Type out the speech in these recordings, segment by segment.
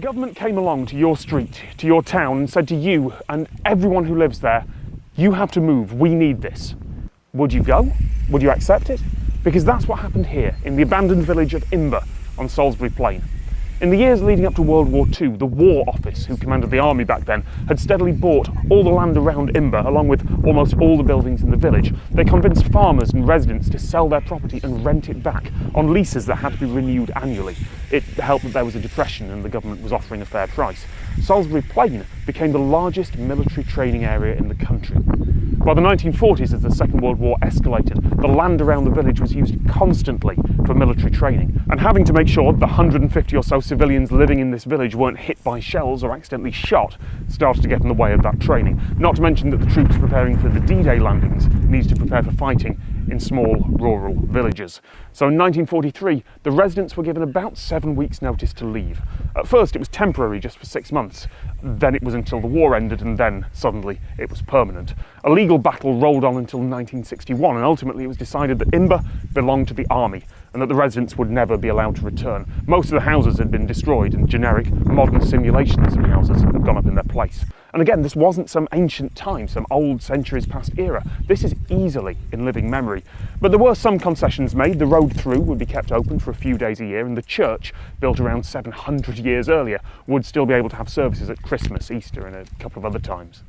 government came along to your street, to your town, and said to you and everyone who lives there, you have to move, we need this, would you go? Would you accept it? Because that's what happened here, in the abandoned village of IMBER on Salisbury Plain. In the years leading up to World War II, the War Office, who commanded the army back then, had steadily bought all the land around IMBER, along with almost all the buildings in the village. They convinced farmers and residents to sell their property and rent it back on leases that had to be renewed annually. It helped that there was a depression and the government was offering a fair price. Salisbury Plain became the largest military training area in the country. By the 1940s, as the Second World War escalated, the land around the village was used constantly for military training. And having to make sure the 150 or so civilians living in this village weren't hit by shells or accidentally shot started to get in the way of that training. Not to mention that the troops preparing for the D-Day landings needed to prepare for fighting in small rural villages. So in 1943, the residents were given about 7 weeks' notice to leave. At first it was temporary, just for 6 months. Then it was until the war ended, and then suddenly it was permanent. A legal battle rolled on until 1961, and ultimately it was decided that IMBER belonged to the army and that the residents would never be allowed to return. Most of the houses had been destroyed and generic modern simulations of houses had gone up in their place. And again, this wasn't some ancient time, some old centuries past era. This is easily in living memory. But there were some concessions made. The road through would be kept open for a few days a year, and the church, built around 700 years earlier, would still be able to have services at Christmas, Easter, and a couple of other times.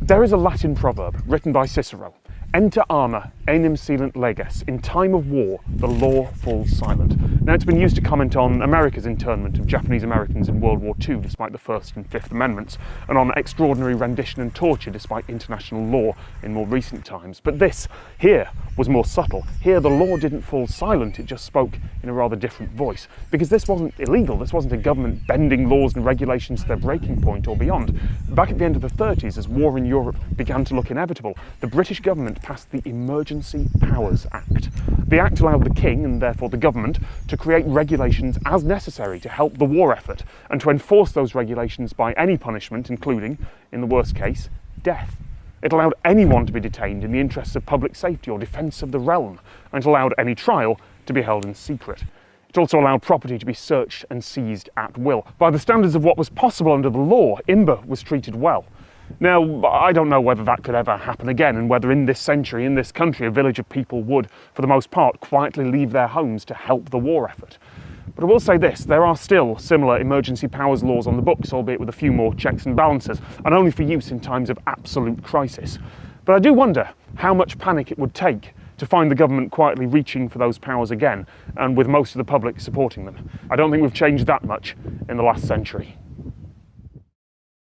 There is a Latin proverb written by Cicero: "Enter arma, enim silent leges." In time of war, the law falls silent. Now, it's been used to comment on America's internment of Japanese Americans in World War II, despite the First and Fifth Amendments, and on extraordinary rendition and torture, despite international law in more recent times. But this, here, was more subtle. Here, the law didn't fall silent, it just spoke in a rather different voice. Because this wasn't illegal, this wasn't a government bending laws and regulations to their breaking point or beyond. Back at the end of the 30s, as war in Europe began to look inevitable, the British government passed the Emergency Powers Act. The act allowed the King, and therefore the government, to create regulations as necessary to help the war effort, and to enforce those regulations by any punishment, including, in the worst case, death. It allowed anyone to be detained in the interests of public safety or defence of the realm, and it allowed any trial to be held in secret. It also allowed property to be searched and seized at will. By the standards of what was possible under the law, IMBER was treated well. Now, I don't know whether that could ever happen again, and whether in this century, in this country, a village of people would, for the most part, quietly leave their homes to help the war effort. But I will say this, there are still similar emergency powers laws on the books, albeit with a few more checks and balances, and only for use in times of absolute crisis. But I do wonder how much panic it would take to find the government quietly reaching for those powers again, and with most of the public supporting them. I don't think we've changed that much in the last century.